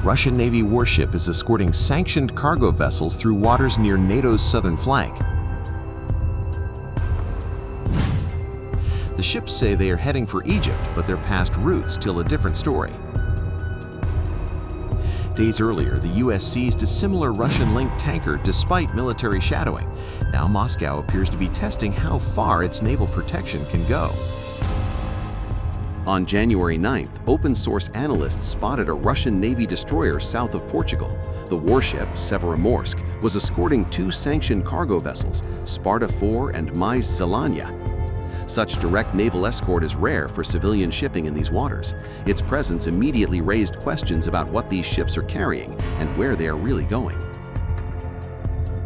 Russian Navy warship is escorting sanctioned cargo vessels through waters near NATO's southern flank. The ships say they are heading for Egypt, but their past routes tell a different story. Days earlier, the U.S. seized a similar Russian-linked tanker despite military shadowing. Now Moscow appears to be testing how far its naval protection can go. On January 9th, open-source analysts spotted a Russian Navy destroyer south of Portugal. The warship, Severomorsk, was escorting two sanctioned cargo vessels, Sparta IV and Mais Zelanya. Such direct naval escort is rare for civilian shipping in these waters. Its presence immediately raised questions about what these ships are carrying and where they are really going.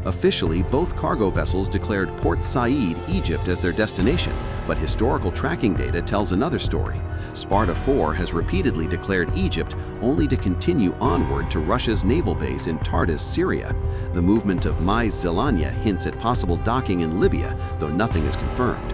Officially, both cargo vessels declared Port Said, Egypt as their destination, but historical tracking data tells another story. Sparta IV has repeatedly declared Egypt only to continue onward to Russia's naval base in Tartus, Syria. The movement of Mais Zelanya hints at possible docking in Libya, though nothing is confirmed.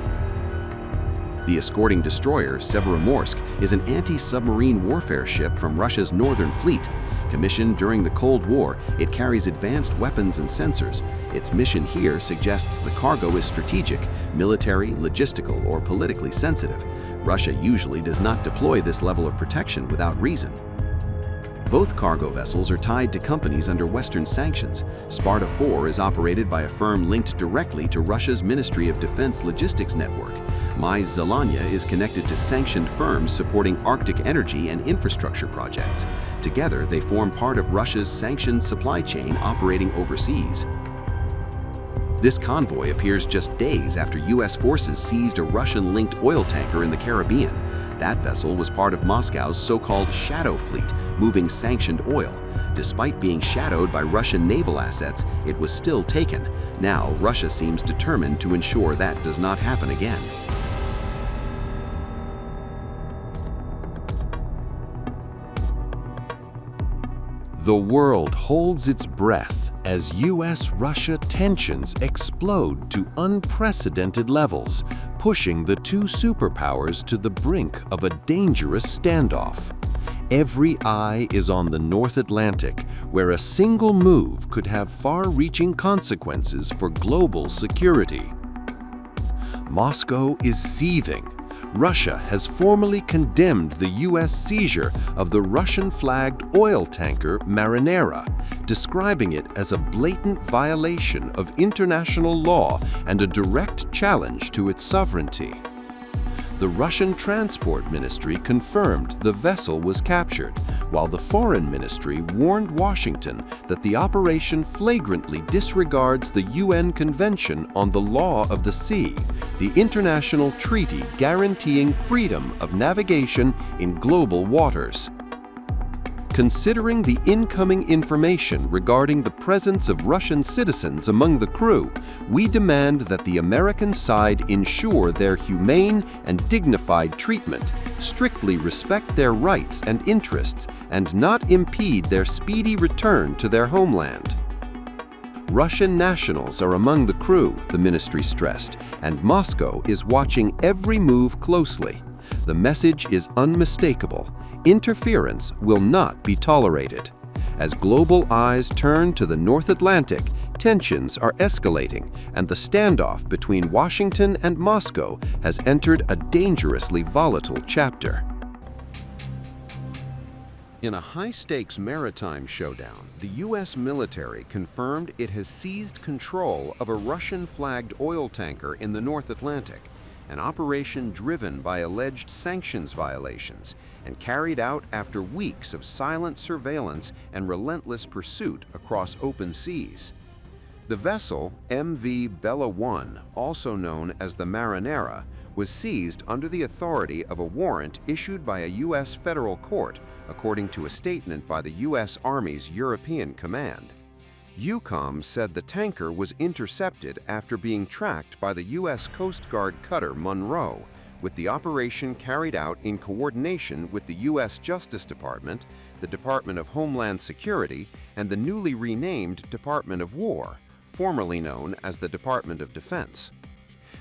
The escorting destroyer, Severomorsk, is an anti-submarine warfare ship from Russia's Northern Fleet. Commissioned during the Cold War, it carries advanced weapons and sensors. Its mission here suggests the cargo is strategic, military, logistical, or politically sensitive. Russia usually does not deploy this level of protection without reason. Both cargo vessels are tied to companies under Western sanctions. Sparta IV is operated by a firm linked directly to Russia's Ministry of Defense logistics network. Mais Zelanya is connected to sanctioned firms supporting Arctic energy and infrastructure projects. Together, they form part of Russia's sanctioned supply chain operating overseas. This convoy appears just days after U.S. forces seized a Russian-linked oil tanker in the Caribbean. That vessel was part of Moscow's so-called shadow fleet, moving sanctioned oil. Despite being shadowed by Russian naval assets, it was still taken. Now, Russia seems determined to ensure that does not happen again. The world holds its breath as U.S.-Russia tensions explode to unprecedented levels, pushing the two superpowers to the brink of a dangerous standoff. Every eye is on the North Atlantic, where a single move could have far-reaching consequences for global security. Moscow is seething. Russia has formally condemned the U.S. seizure of the Russian-flagged oil tanker Marinera, describing it as a blatant violation of international law and a direct challenge to its sovereignty. The Russian Transport Ministry confirmed the vessel was captured, while the Foreign Ministry warned Washington that the operation flagrantly disregards the UN Convention on the Law of the Sea, the international treaty guaranteeing freedom of navigation in global waters. Considering the incoming information regarding the presence of Russian citizens among the crew, we demand that the American side ensure their humane and dignified treatment, strictly respect their rights and interests, and not impede their speedy return to their homeland. Russian nationals are among the crew, the ministry stressed, and Moscow is watching every move closely. The message is unmistakable. Interference will not be tolerated. As global eyes turn to the North Atlantic, tensions are escalating, and the standoff between Washington and Moscow has entered a dangerously volatile chapter. In a high-stakes maritime showdown, the U.S. military confirmed it has seized control of a Russian-flagged oil tanker in the North Atlantic, an operation driven by alleged sanctions violations and carried out after weeks of silent surveillance and relentless pursuit across open seas. The vessel, MV Bella 1, also known as the Marinera, was seized under the authority of a warrant issued by a U.S. federal court, according to a statement by the U.S. Army's European Command. EUCOM said the tanker was intercepted after being tracked by the U.S. Coast Guard cutter Monroe, with the operation carried out in coordination with the U.S. Justice Department, the Department of Homeland Security, and the newly renamed Department of War, formerly known as the Department of Defense.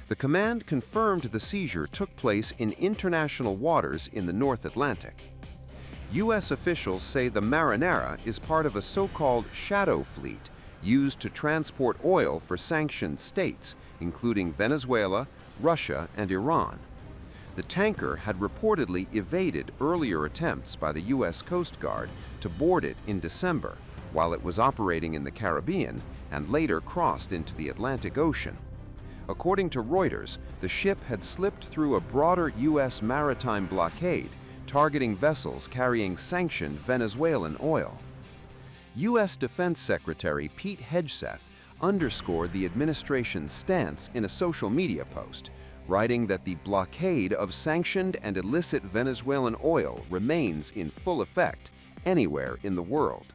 The command confirmed the seizure took place in international waters in the North Atlantic. U.S. officials say the Marinera is part of a so-called shadow fleet used to transport oil for sanctioned states, including Venezuela, Russia, and Iran. The tanker had reportedly evaded earlier attempts by the U.S. Coast Guard to board it in December, while it was operating in the Caribbean and later crossed into the Atlantic Ocean. According to Reuters, the ship had slipped through a broader U.S. maritime blockade, targeting vessels carrying sanctioned Venezuelan oil. U.S. Defense Secretary Pete Hegseth underscored the administration's stance in a social media post, writing that the blockade of sanctioned and illicit Venezuelan oil remains in full effect anywhere in the world.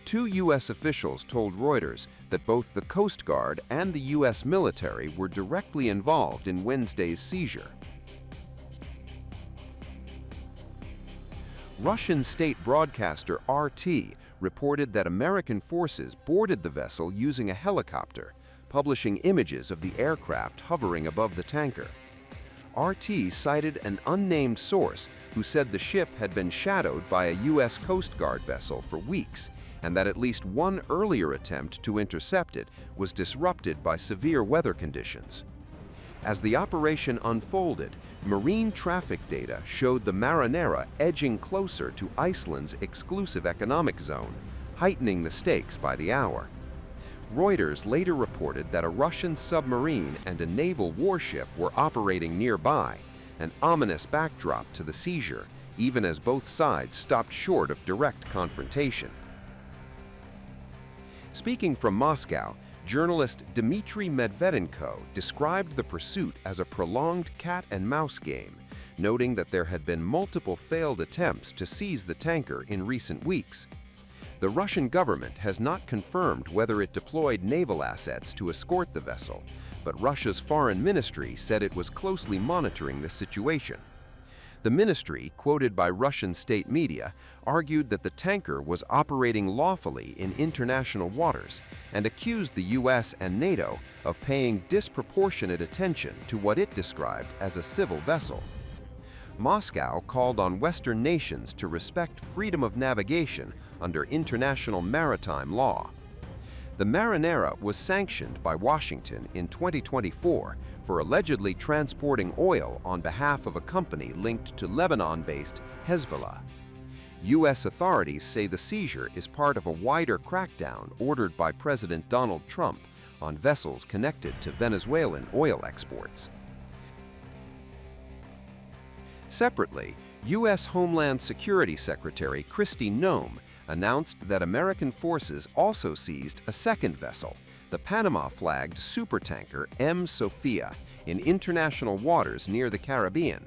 Two U.S. officials told Reuters that both the Coast Guard and the U.S. military were directly involved in Wednesday's seizure. Russian state broadcaster RT reported that American forces boarded the vessel using a helicopter, publishing images of the aircraft hovering above the tanker. RT cited an unnamed source who said the ship had been shadowed by a U.S. Coast Guard vessel for weeks, and that at least one earlier attempt to intercept it was disrupted by severe weather conditions. As the operation unfolded, marine traffic data showed the Marinera edging closer to Iceland's exclusive economic zone, heightening the stakes by the hour. Reuters later reported that a Russian submarine and a naval warship were operating nearby, an ominous backdrop to the seizure, even as both sides stopped short of direct confrontation. Speaking from Moscow, journalist Dmitry Medvedenko described the pursuit as a prolonged cat-and-mouse game, noting that there had been multiple failed attempts to seize the tanker in recent weeks. The Russian government has not confirmed whether it deployed naval assets to escort the vessel, but Russia's foreign ministry said it was closely monitoring the situation. The ministry, quoted by Russian state media, argued that the tanker was operating lawfully in international waters and accused the U.S. and NATO of paying disproportionate attention to what it described as a civil vessel. Moscow called on Western nations to respect freedom of navigation under international maritime law. The Marinera was sanctioned by Washington in 2024 for allegedly transporting oil on behalf of a company linked to Lebanon-based Hezbollah. U.S. authorities say the seizure is part of a wider crackdown ordered by President Donald Trump on vessels connected to Venezuelan oil exports. Separately, U.S. Homeland Security Secretary Kristi Noem announced that American forces also seized a second vessel, the Panama-flagged supertanker M. Sophia, in international waters near the Caribbean.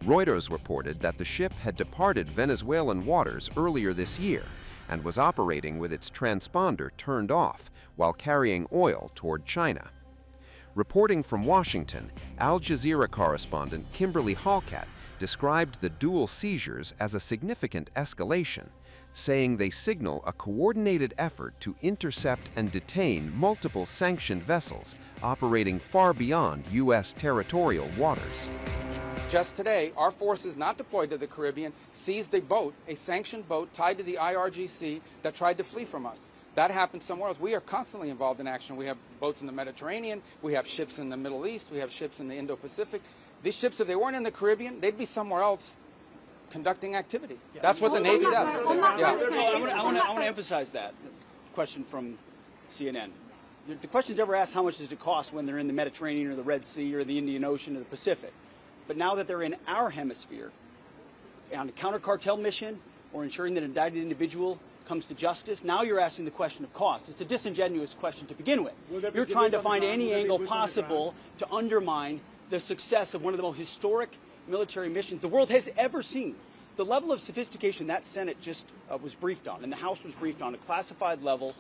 Reuters reported that the ship had departed Venezuelan waters earlier this year and was operating with its transponder turned off while carrying oil toward China. Reporting from Washington, Al Jazeera correspondent Kimberly Hallcat described the dual seizures as a significant escalation, saying they signal a coordinated effort to intercept and detain multiple sanctioned vessels operating far beyond U.S. territorial waters. Just today, our forces not deployed to the Caribbean seized a boat, a sanctioned boat tied to the IRGC that tried to flee from us. That happened somewhere else. We are constantly involved in action. We have boats in the Mediterranean, we have ships in the Middle East, we have ships in the Indo-Pacific. These ships, if they weren't in the Caribbean, they'd be somewhere else conducting activity. Yeah. That's what the Navy does. I want to emphasize that question from CNN. The question's never asked how much does it cost when they're in the Mediterranean or the Red Sea or the Indian Ocean or the Pacific. But now that they're in our hemisphere, on a counter-cartel mission or ensuring that an indicted individual comes to justice, now you're asking the question of cost. It's a disingenuous question to begin with. You're trying to find any angle possible to undermine the success of one of the most historic military missions the world has ever seen. The level of sophistication that Senate just was briefed on, and the House was briefed on, a classified level,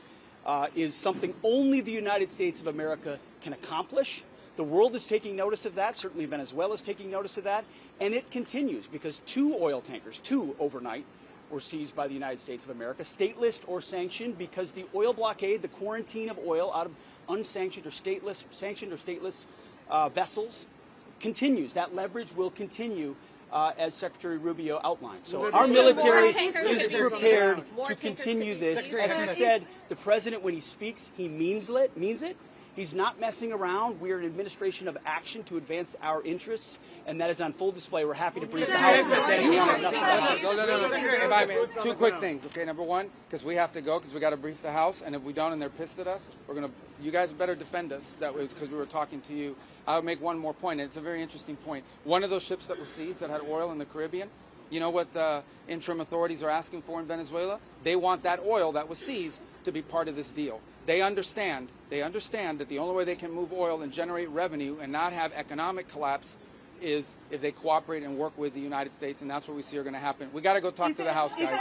is something only the United States of America can accomplish. The world is taking notice of that. Certainly Venezuela is taking notice of that. And it continues because two oil tankers, two overnight, were seized by the United States of America, stateless or sanctioned, because the oil blockade, the quarantine of oil out of unsanctioned or stateless, sanctioned or stateless vessels continues. That leverage will continue as Secretary Rubio outlined. So our military is prepared to continue this. As he said, the president, when he speaks, he means it. He's not messing around. We are an administration of action to advance our interests, and that is on full display. We're happy to brief the House. Two quick things, okay? Number one, because we have to go, because we got to brief the House, and if we don't and they're pissed at us, you guys better defend us. That was because we were talking to you. I would make one more point, and it's a very interesting point. One of those ships that was seized that had oil in the Caribbean, you know what the interim authorities are asking for in Venezuela? They want that oil that was seized to be part of this deal. They understand that the only way they can move oil and generate revenue and not have economic collapse is if they cooperate and work with the United States, and that's what we see are going to happen. We got to go talk to the House, guys.